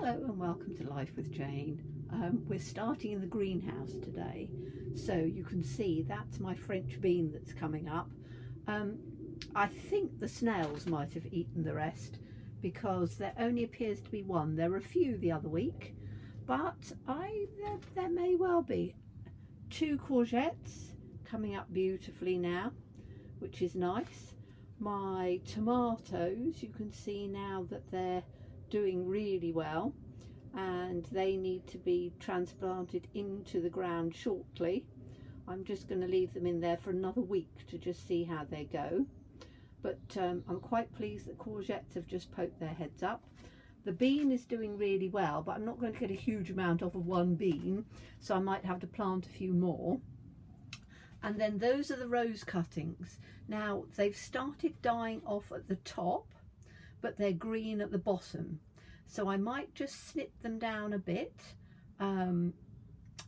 Hello and welcome to Life with Jane. We're starting in the greenhouse today, so you can see that's my French bean that's coming up. I think the snails might have eaten the rest because there only appears to be one. There were a few the other week, but there may well be. 2 courgettes coming up beautifully now, which is nice. My tomatoes, you can see now that they're doing really well, and they need to be transplanted into the ground shortly. I'm just going to leave them in there for another week to just see how they go, but I'm quite pleased that courgettes have just poked their heads up. The bean is doing really well, but I'm not going to get a huge amount off of one bean, so I might have to plant a few more. And then those are the rose cuttings. Now they've started dying off at the top, but they're green at the bottom, so I might just snip them down a bit. I'm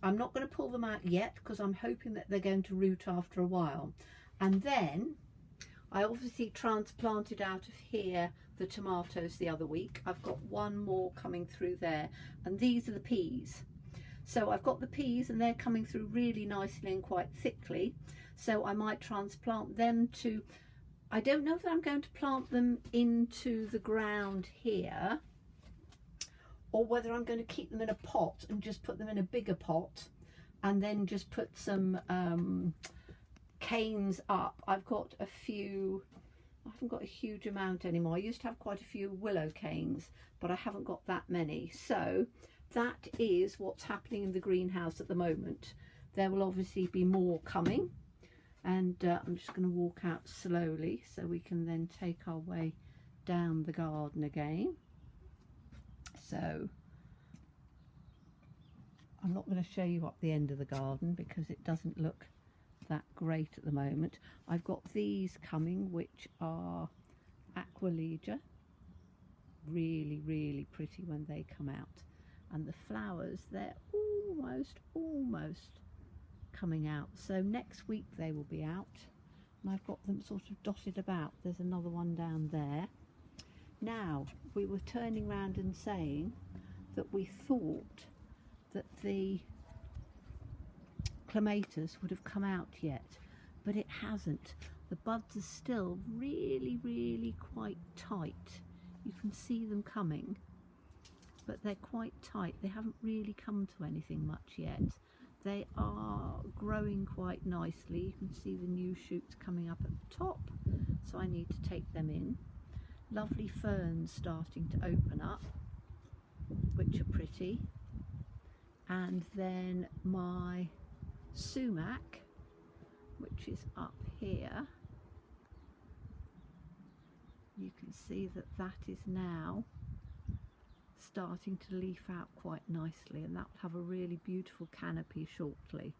not going to pull them out yet because I'm hoping that they're going to root after a while. And then I obviously transplanted out of here the tomatoes the other week. I've got one more coming through there, and these are the peas. So I've got the peas and they're coming through really nicely and quite thickly, so I might transplant them to, I don't know if I'm going to plant them into the ground here or whether I'm going to keep them in a pot and just put them in a bigger pot and then just put some canes up. I've got a few, I haven't got a huge amount anymore. I used to have quite a few willow canes, but I haven't got that many. So that is what's happening in the greenhouse at the moment. There will obviously be more coming, and I'm just going to walk out slowly so we can then take our way down the garden again. So I'm not going to show you up the end of the garden because it doesn't look that great at the moment. I've got these coming, which are Aqualegia, really pretty when they come out, and the flowers, they're almost coming out, so next week they will be out, and I've got them sort of dotted about. There's another one down there. Now, we were turning around and saying that we thought that the clematis would have come out yet, but it hasn't. The buds are still really quite tight. You can see them coming, but they're quite tight. They haven't really come to anything much yet. They are growing quite nicely. You can see the new shoots coming up at the top, so I need to take them in. Lovely ferns starting to open up, which are pretty. And then my sumac, which is up here, you can see that that is now starting to leaf out quite nicely, and that will have a really beautiful canopy shortly.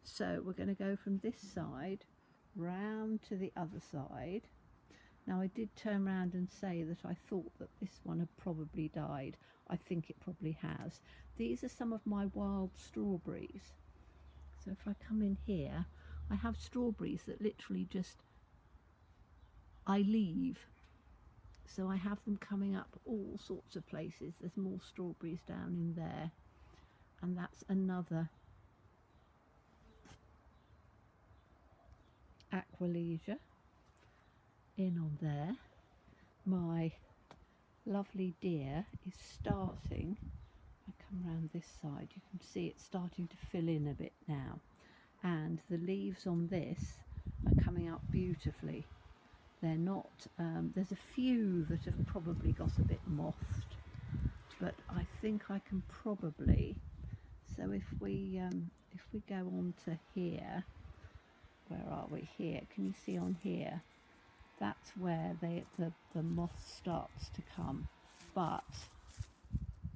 So we're going to go from this side round to the other side. Now, I did turn around and say that I thought that this one had probably died. I think it probably has. These are some of my wild strawberries. So if I come in here, I have strawberries that literally just I leave. So I have them coming up all sorts of places. There's more strawberries down in there, and that's another Aqualegia in on there. My lovely deer is starting, I come round this side, you can see it's starting to fill in a bit now, and the leaves on this are coming out beautifully. They're not, there's a few that have probably got a bit mothed, but I think I can probably, so if we go on to here, where are we here, can you see on here, that's where the moth starts to come, but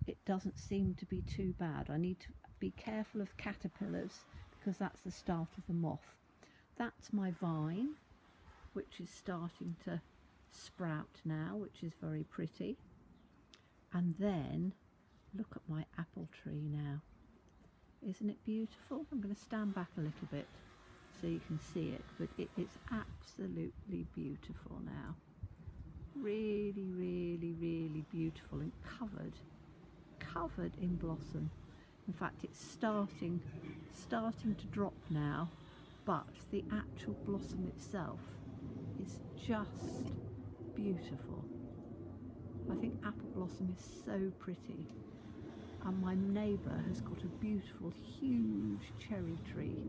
it doesn't seem to be too bad. I need to be careful of caterpillars because that's the start of the moth. That's my vine, which is starting to sprout now, which is very pretty. And then look at my apple tree now. Isn't it beautiful? I'm going to stand back a little bit so you can see it, but it's absolutely beautiful now. Really beautiful and covered covered in blossom. In fact, it's starting to drop now, but the actual blossom itself is just beautiful. I think apple blossom is so pretty. And my neighbour has got a beautiful, huge cherry tree.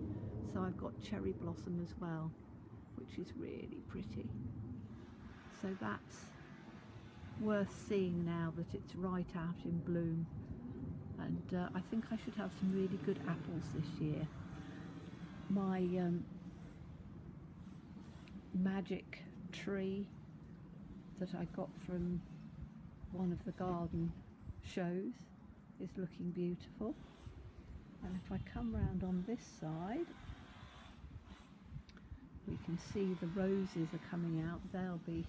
So I've got cherry blossom as well, which is really pretty. So that's worth seeing now that it's right out in bloom. And I think I should have some really good apples this year. My magic tree that I got from one of the garden shows is looking beautiful. And if I come round on this side, we can see the roses are coming out. They'll be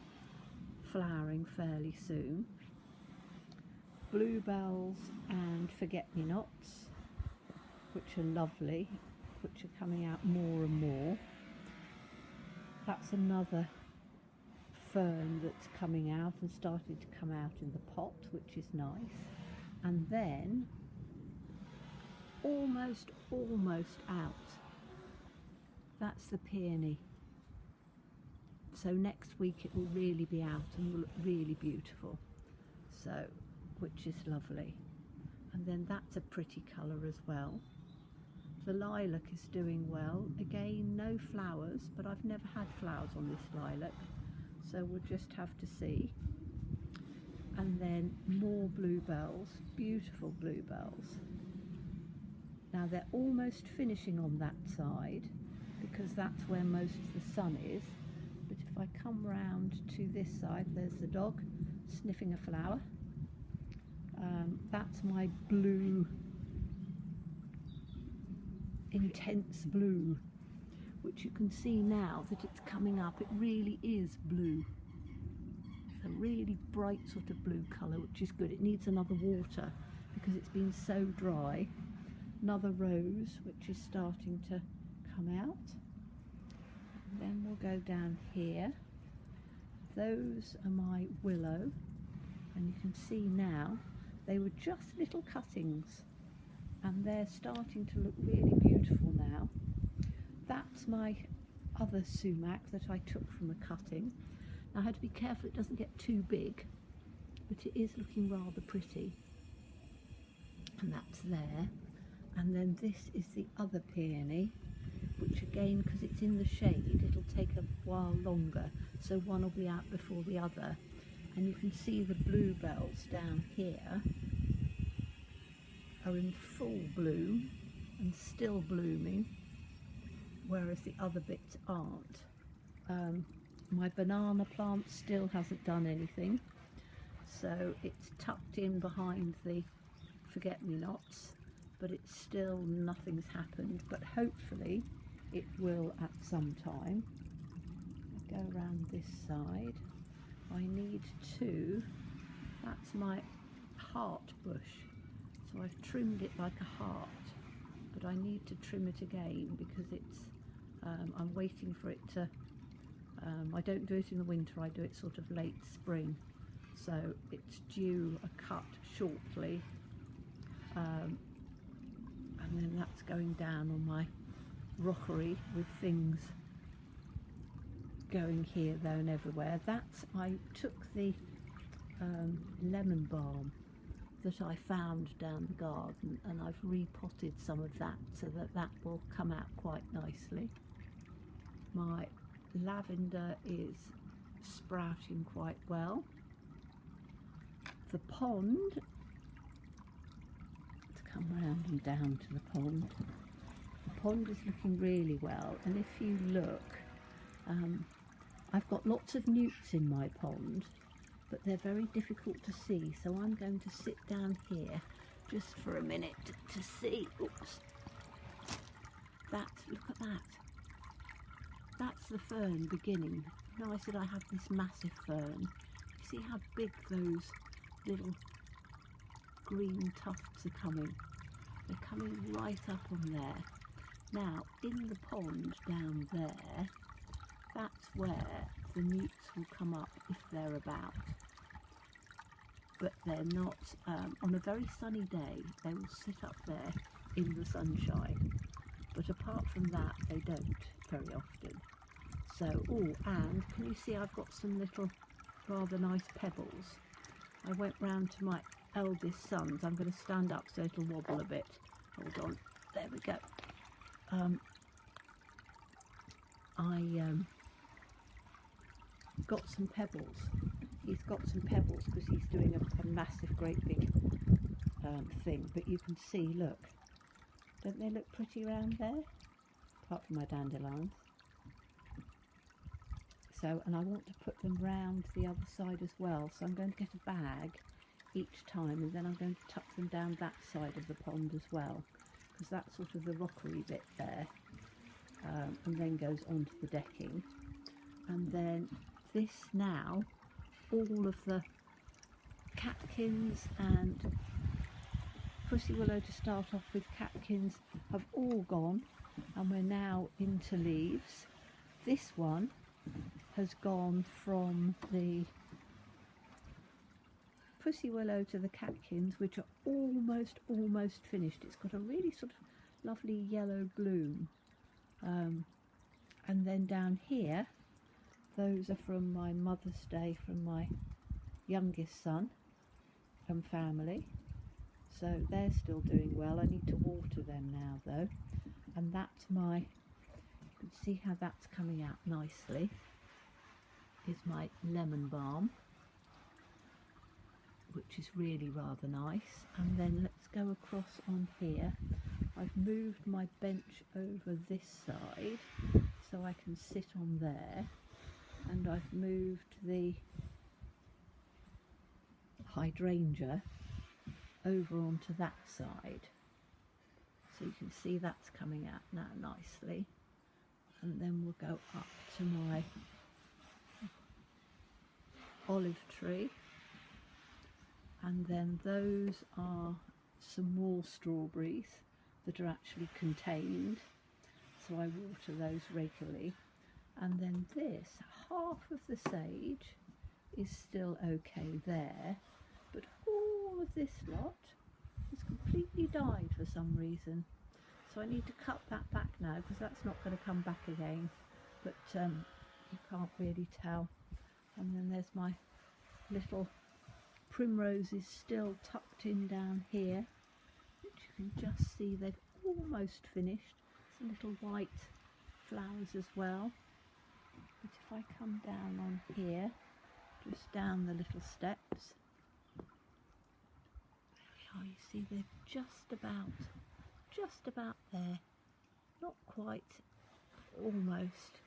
flowering fairly soon. Bluebells and forget-me-nots, which are lovely, which are coming out more and more. That's another fern that's coming out and started to come out in the pot, which is nice. And then almost out, that's the peony. So next week it will really be out and will look really beautiful, so, which is lovely. And then that's a pretty colour as well. The lilac is doing well. Again, no flowers, but I've never had flowers on this lilac, so we'll just have to see. And then more bluebells, beautiful bluebells. Now they're almost finishing on that side because that's where most of the sun is. But if I come round to this side, there's the dog sniffing a flower. That's my blue, intense blue, which you can see now that it's coming up. It really is blue. A really bright sort of blue colour, which is good. It needs another water because it's been so dry. Another rose, which is starting to come out. And then we'll go down here. Those are my willow, and you can see now they were just little cuttings and they're starting to look really beautiful now. That's my other sumac that I took from a cutting. I had to be careful it doesn't get too big, but it is looking rather pretty. And that's there. And then this is the other peony, which again, because it's in the shade, it'll take a while longer. So one will be out before the other. And you can see the bluebells down here are in full bloom and still blooming, whereas the other bits aren't. My banana plant still hasn't done anything, so it's tucked in behind the forget-me-nots, but it's still, nothing's happened, but hopefully it will at some time. I'll go around this side. I need to, that's my heart bush, so I've trimmed it like a heart, but I need to trim it again because it's, I'm waiting for it to, I don't do it in the winter, I do it sort of late spring, so it's due a cut shortly, and then that's going down on my rockery with things going here, there and everywhere. That's, I took the lemon balm that I found down the garden and I've repotted some of that so that that will come out quite nicely. My lavender is sprouting quite well. The pond, let's come round and down to the pond. The pond is looking really well, and if you look, I've got lots of newts in my pond, but they're very difficult to see, so I'm going to sit down here just for a minute to see. Oops. Look at that. That's the fern beginning. Now I said I have this massive fern. You see how big those little green tufts are coming? They're coming right up on there. Now, in the pond down there, that's where the newts will come up if they're about. but they're not, on a very sunny day, they will sit up there in the sunshine. But apart from that, they don't very often. So, oh, and can you see I've got some little rather nice pebbles? I went round to my eldest son's. I'm going to stand up so it'll wobble a bit. Hold on. There we go. I got some pebbles. He's got some pebbles because he's doing a massive, great big thing. But you can see, look, don't they look pretty around there? Apart from my dandelions. So, and I want to put them round the other side as well. So I'm going to get a bag each time, and then I'm going to tuck them down that side of the pond as well, because that's sort of the rockery bit there, and then goes onto the decking. And then this now, all of the catkins and pussy willow to start off with, catkins have all gone, and we're now into leaves. This one has gone from the pussy willow to the catkins, which are almost finished. It's got a really sort of lovely yellow bloom, and then down here, those are from my Mother's Day from my youngest son and family, so they're still doing well. I need to water them now though, and that's my, you can see how that's coming out nicely, is my lemon balm, which is really rather nice. And then let's go across on here. I've moved my bench over this side so I can sit on there, and I've moved the hydrangea over onto that side, so you can see that's coming out now nicely. And then we'll go up to my olive tree, and then those are some more strawberries that are actually contained, so I water those regularly. And then this, half of the sage is still okay there, but all of this lot has completely died for some reason, so I need to cut that back now because that's not going to come back again, but you can't really tell. And then there's my little primroses still tucked in down here, which you can just see they've almost finished. Some little white flowers as well. But if I come down on here, just down the little steps, there we are. You see they're just about there, not quite, almost.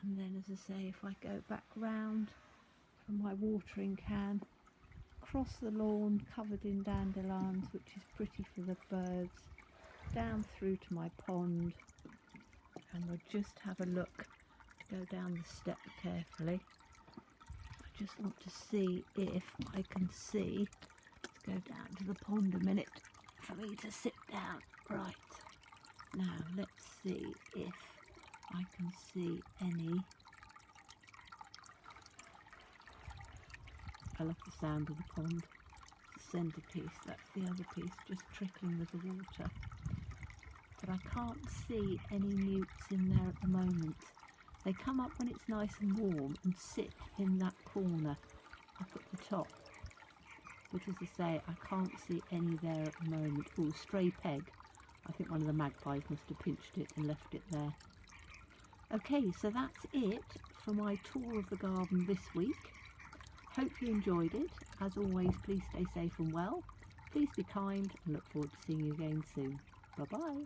And then, as I say, if I go back round from my watering can, across the lawn covered in dandelions, which is pretty for the birds, down through to my pond, and we'll just have a look to go down the step carefully. I just want to see if I can see. Let's go down to the pond a minute for me to sit down. Right, now let's see if I can see any. I love the sound of the pond. The centrepiece, that's the other piece, just trickling with the water. But I can't see any newts in there at the moment. They come up when it's nice and warm and sit in that corner up at the top. But as I say, I can't see any there at the moment. Oh, stray peg. I think one of the magpies must have pinched it and left it there. Okay, so that's it for my tour of the garden this week. Hope you enjoyed it. As always, please stay safe and well. Please be kind, and look forward to seeing you again soon. Bye-bye.